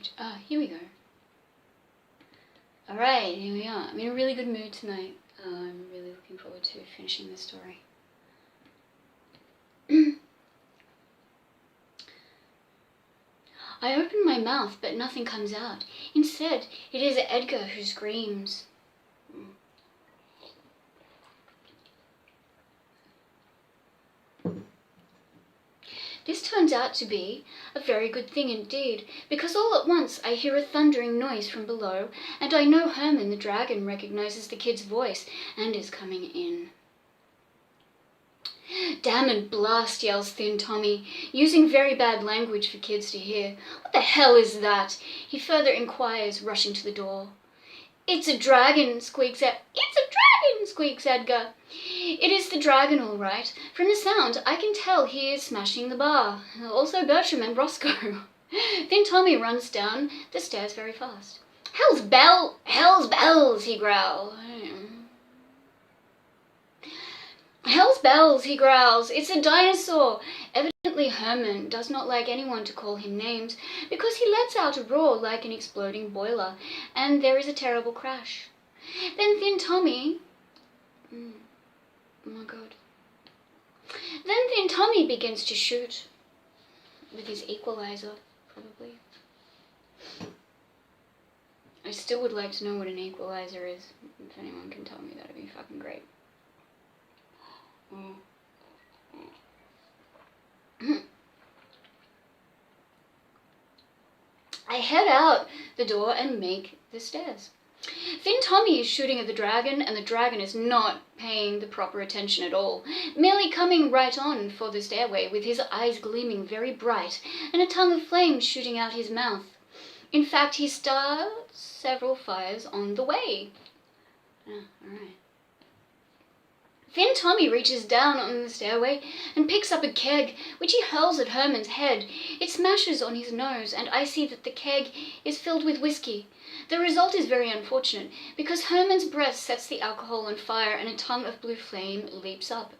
Sweet. Here we go. Alright, here we are. I'm in a really good mood tonight. I'm really looking forward to finishing this story. I open my mouth, but nothing comes out. Instead, it is Edgar who screams. This turns out to be a very good thing indeed, because all at once I hear a thundering noise from below, and I know Herman the dragon recognizes the kid's voice and is coming in. "Damn and blast," yells Thin Tommy, using very bad language for kids to hear. "What the hell is that?" he further inquires, rushing to the door. "It's a dragon," squeaks Edgar. "It's a dragon," squeaks Edgar. It is the dragon, all right. From the sound, I can tell he is smashing the bar. Also Bertram and Roscoe. Thin Tommy runs down the stairs very fast. Hell's bells, he growls. "Hell's bells," he growls. "It's a dinosaur." Evidently Herman does not like anyone to call him names, because he lets out a roar like an exploding boiler, and there is a terrible crash. Then Thin Tommy... Oh my god. Then Thin Tommy begins to shoot. With his equalizer, probably. I still would like to know what an equalizer is. If anyone can tell me, that'd be fucking great. I head out the door and make the stairs. Thin Tommy is shooting at the dragon, and the dragon is not paying the proper attention at all, merely coming right on for the stairway with his eyes gleaming very bright and a tongue of flame shooting out his mouth. In fact, he starts several fires on the way. Alright. Thin Tommy reaches down on the stairway and picks up a keg, which he hurls at Herman's head. It smashes on his nose, and I see that the keg is filled with whiskey. The result is very unfortunate, because Herman's breath sets the alcohol on fire and a tongue of blue flame leaps up.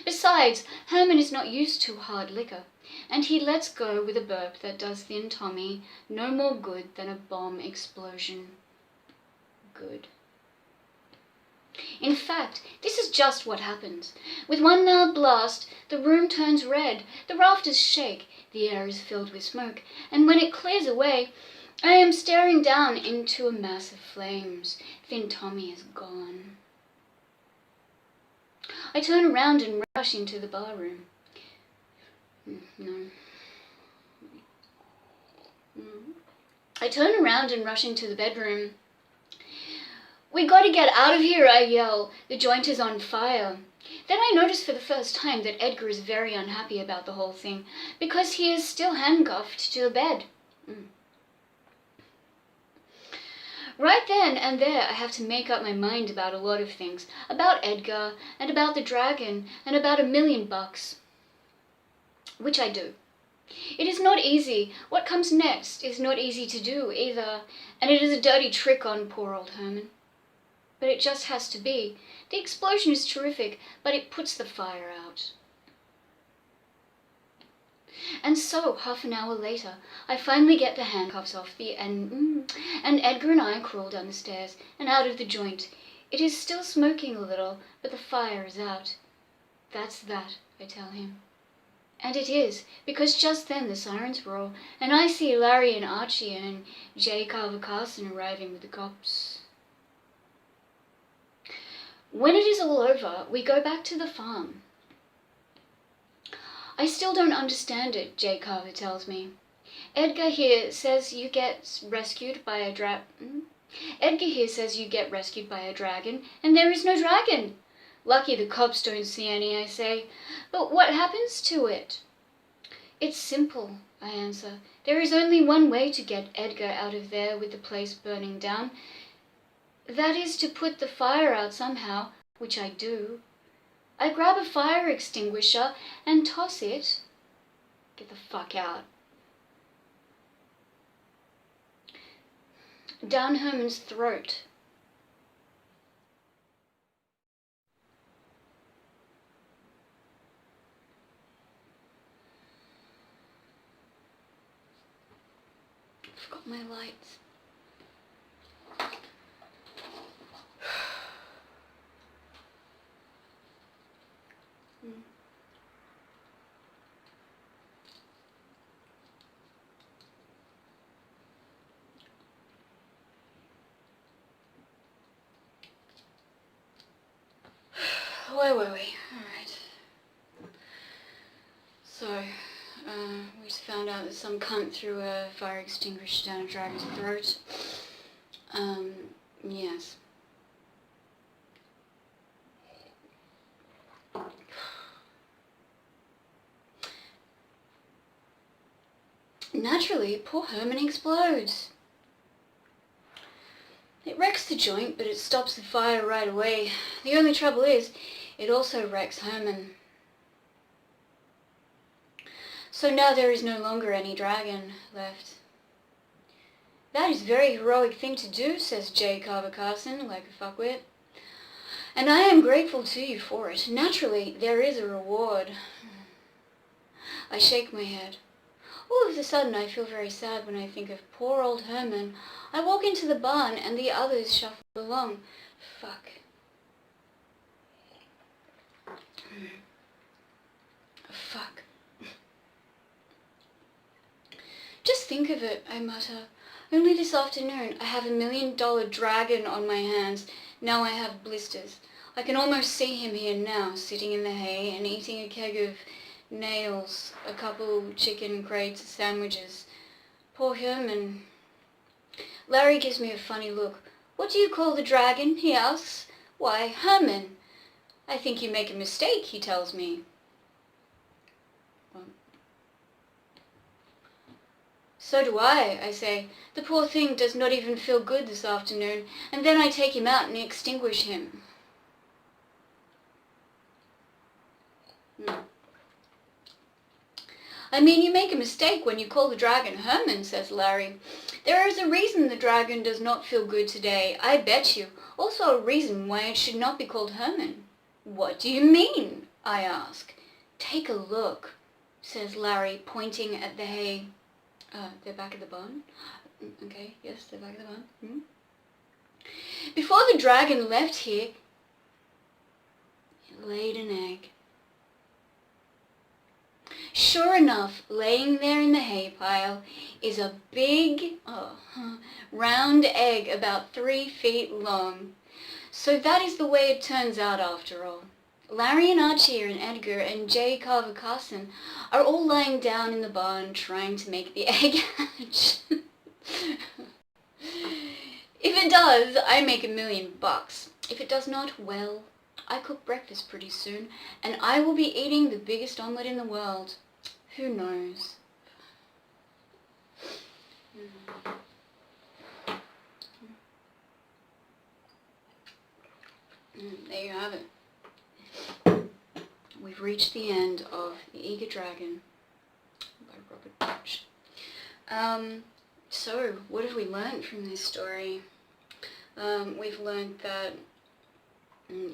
Besides, Herman is not used to hard liquor, and he lets go with a burp that does Thin Tommy no more good than a bomb explosion. Good. In fact, this is just what happens. With one loud blast, the room turns red, the rafters shake, the air is filled with smoke, and when it clears away, I am staring down into a mass of flames. Thin Tommy is gone. I turn around and rush into the bar room. I turn around and rush into the bedroom. "We gotta get out of here," I yell. "The joint is on fire." Then I notice for the first time that Edgar is very unhappy about the whole thing, because he is still handcuffed to the bed. Right then and there I have to make up my mind about a lot of things. About Edgar, and about the dragon, and about $1,000,000. Which I do. It is not easy. What comes next is not easy to do either, and it is a dirty trick on poor old Herman. But it just has to be. The explosion is terrific, but it puts the fire out. And so, half an hour later, I finally get the handcuffs off and Edgar and I crawl down the stairs and out of the joint. It is still smoking a little, but the fire is out. "That's that," I tell him. And it is, because just then the sirens roar, and I see Larry and Archie and J. Carver Carson arriving with the cops. When it is all over, we go back to the farm. "I still don't understand it," J. Carver tells me. Edgar here says you get rescued by a dragon, and there is no dragon." "Lucky the cops don't see any," I say. "But what happens to it?" "It's simple," I answer. "There is only one way to get Edgar out of there with the place burning down. That is to put the fire out somehow, which I do. I grab a fire extinguisher and toss it..." Get the fuck out. "Down Herman's throat." Of Forgot my lights. Where were we? Alright. So, we just found out that some cunt threw a fire extinguisher down a dragon's throat. Yes. Naturally, poor Herman explodes. It wrecks the joint, but it stops the fire right away. The only trouble is, it also wrecks Herman. So now there is no longer any dragon left. That is a very heroic thing to do, says J. Carver Carson, like a fuckwit. And I am grateful to you for it. Naturally, there is a reward. I shake my head. All of a sudden I feel very sad when I think of poor old Herman. I walk into the barn and the others shuffle along. Fuck. Fuck. Just think of it, I mutter. Only this afternoon I have $1 million dragon on my hands. Now I have blisters. I can almost see him here now, sitting in the hay and eating a keg of nails, a couple chicken crates, sandwiches. Poor Herman. Larry gives me a funny look. What do you call the dragon? He asks. Why, Herman. I think you make a mistake, he tells me. What? So do I say. The poor thing does not even feel good this afternoon, and then I take him out and extinguish him. I mean, you make a mistake when you call the dragon Herman, says Larry. There is a reason the dragon does not feel good today, I bet you. Also a reason why it should not be called Herman. What do you mean? I ask. Take a look, says Larry, pointing at the hay. They're back at the barn? Okay, yes, they're back at the barn. Before the dragon left here, it laid an egg. Sure enough, laying there in the hay pile is a big, round egg about 3 feet long. So that is the way it turns out after all. Larry and Archie and Edgar and J. Carver Carson are all lying down in the barn trying to make the egg hatch. If it does, I make $1 million. If it does not, well, I cook breakfast pretty soon, and I will be eating the biggest omelet in the world. Who knows? There you have it. We've reached the end of The Eager Dragon by Robert Bloch. So, what have we learnt from this story? We've learnt that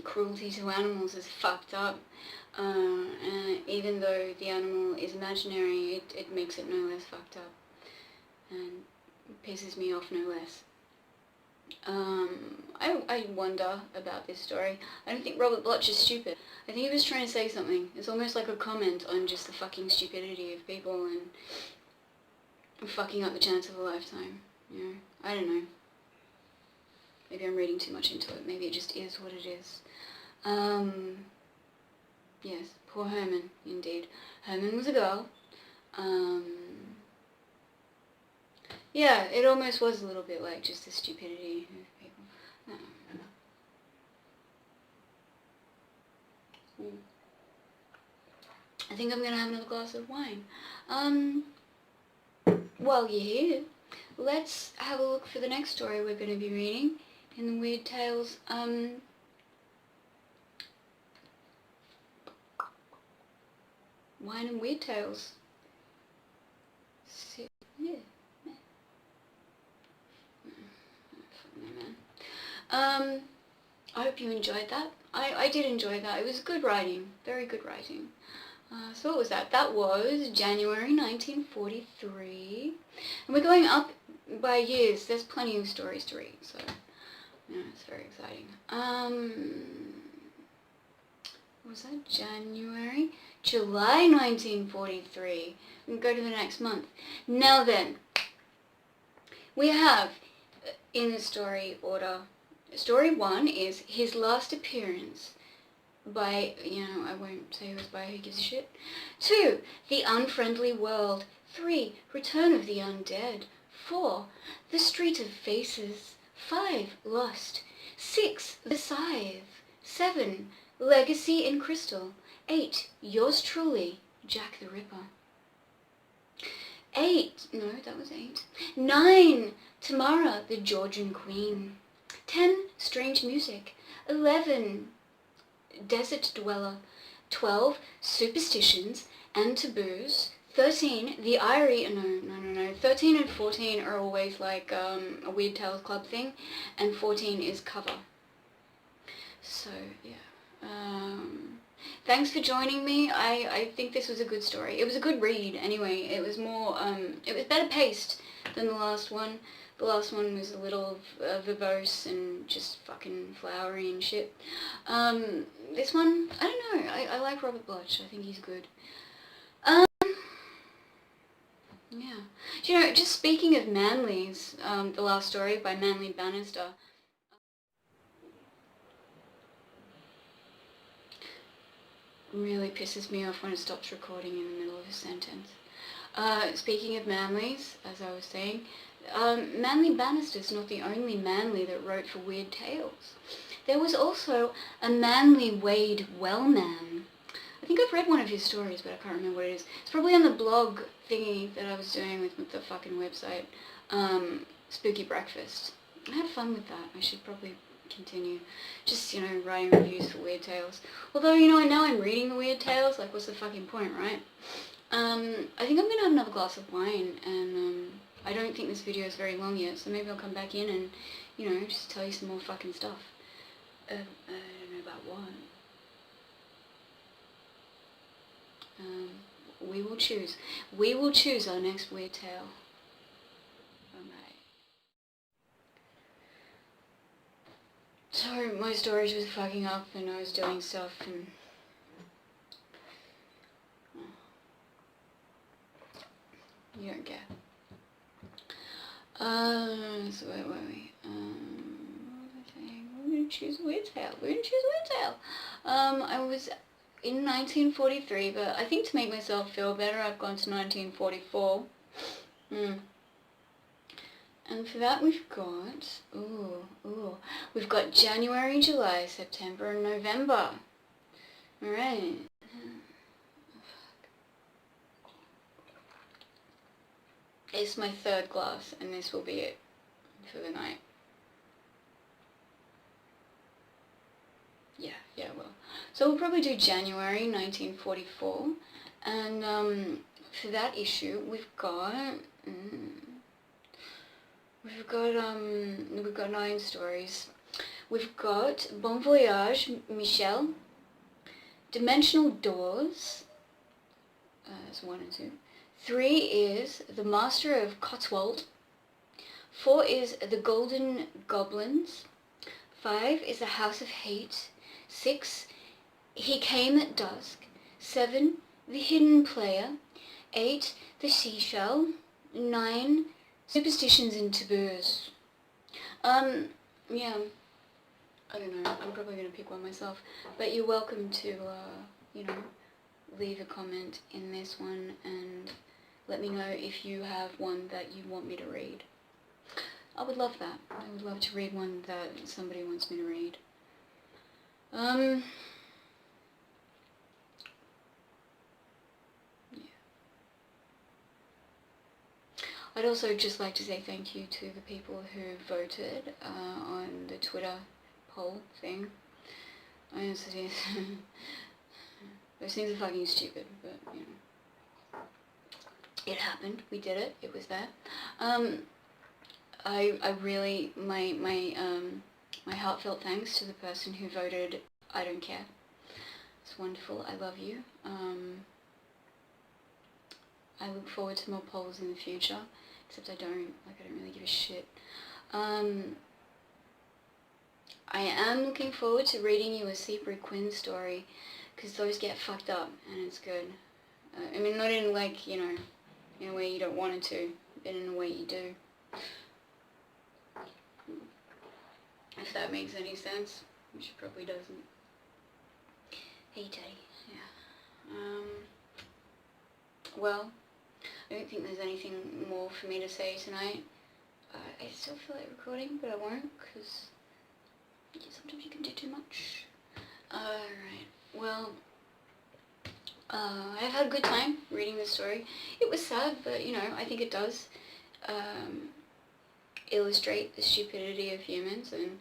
cruelty to animals is fucked up. And even though the animal is imaginary, it makes it no less fucked up. And pisses me off no less. I wonder about this story. I don't think Robert Bloch is stupid. I think he was trying to say something. It's almost like a comment on just the fucking stupidity of people and fucking up the chance of a lifetime. You know, I don't know. Maybe I'm reading too much into it. Maybe it just is what it is. Yes, poor Herman, indeed. Herman was a girl. Yeah, it almost was a little bit like just the stupidity of people. I think I'm gonna have another glass of wine. While you're here, let's have a look for the next story we're gonna be reading in the Weird Tales. Wine and Weird Tales. Yeah. I hope you enjoyed that. I did enjoy that. It was good writing. Very good writing. So what was that? That was January 1943. And we're going up by years. There's plenty of stories to read, so yeah, it's very exciting. Was that January? July 1943. We can go to the next month. Now then, we have, in the story order, story 1 is his last appearance by, I won't say who was by, who gives a shit. 2, The Unfriendly World. 3, Return of the Undead. 4, The Street of Faces. 5, Lust. 6, The Scythe. 7, Legacy in Crystal. 8, Yours Truly, Jack the Ripper. 8, no, that was 8. 9, Tamara, the Georgian Queen. 10, Strange Music. 11, Desert Dweller. 12, Superstitions and Taboos. 13, The Eyrie, no. 13 and 14 are always like a Weird Tales Club thing, and 14 is cover. So, yeah. Thanks for joining me. I think this was a good story. It was a good read anyway. It was more, it was better paced than the last one. The last one was a little verbose and just fucking flowery and shit. This one, I don't know. I like Robert Bloch. I think he's good. Yeah. Just speaking of Manly's, the last story by Manly Bannister. Really pisses me off when it stops recording in the middle of a sentence. Speaking of Manlys, as I was saying, Manly Bannister's not the only Manly that wrote for Weird Tales. There was also a Manly Wade Wellman. I think I've read one of his stories, but I can't remember what it is. It's probably on the blog thingy that I was doing with the fucking website, Spooky Breakfast. I had fun with that. I should probably continue just, writing reviews for Weird Tales. Although, now I'm reading the Weird Tales, like, what's the fucking point, right? I think I'm gonna have another glass of wine, and, I don't think this video is very long yet, so maybe I'll come back in and, just tell you some more fucking stuff. I don't know about what. We will choose. We will choose our next Weird Tale. So my storage was fucking up and I was doing stuff and you don't care. So where were we? What was I saying? We're gonna choose Weird Tale. We're gonna choose Weird Tale. I was in 1943, but I think to make myself feel better I've gone to 1944. And for that we've got, we've got January, July, September and November. Alright. It's my third glass and this will be it for the night. Yeah, well. So we'll probably do January 1944 and for that issue we've got... We've got 9 stories. We've got Bon Voyage, Michel, Dimensional Doors, that's 1 and 2. 3 is The Master of Cotswold. 4 is The Golden Goblins. 5 is The House of Hate. 6, He Came at Dusk. 7, The Hidden Player. 8, The Seashell. 9, Superstitions and Taboos. Yeah, I don't know, I'm probably going to pick one myself, but you're welcome to, leave a comment in this one and let me know if you have one that you want me to read. I would love that. I would love to read one that somebody wants me to read. I'd also just like to say thank you to the people who voted on the Twitter poll thing. I honestly, those things are fucking stupid, but it happened. We did it. It was there. I really, my heartfelt thanks to the person who voted I don't care. It's wonderful. I love you. I look forward to more polls in the future. Except I don't really give a shit. I am looking forward to reading you a Seabury Quinn story, because those get fucked up, and it's good. I mean, not in, like, you know, in a way you don't want it to, but in a way you do. If that makes any sense, which it probably doesn't. Hey, Teddy. Yeah. Well, I don't think there's anything more for me to say tonight. I still feel like recording, but I won't, because sometimes you can do too much. Alright, well, I've had a good time reading this story. It was sad, but, you know, I think it does illustrate the stupidity of humans, and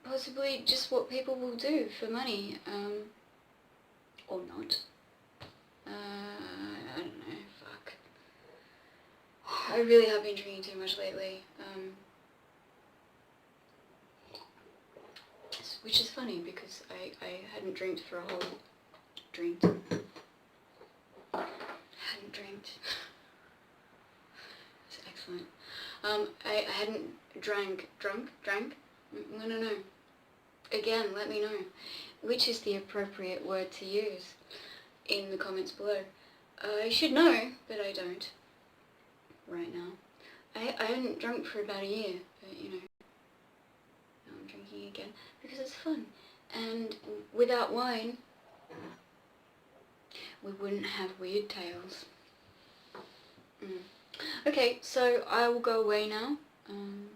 possibly just what people will do for money, or not. I don't know, fuck. I really have been drinking too much lately, which is funny because I hadn't drank for a whole... hadn't drank. It's excellent. I hadn't drank? No. Again, let me know which is the appropriate word to use in the comments below. I should know, but I don't right now. I hadn't drunk for about a year, but you know, now I'm drinking again because it's fun. And without wine, we wouldn't have weird tales. Okay, so I will go away now. No.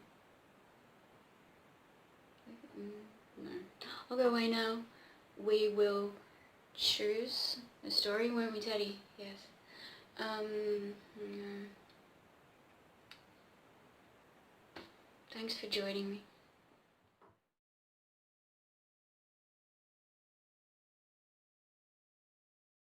I'll go away now. We will choose a story, won't we, Teddy? Yes. Thanks for joining me.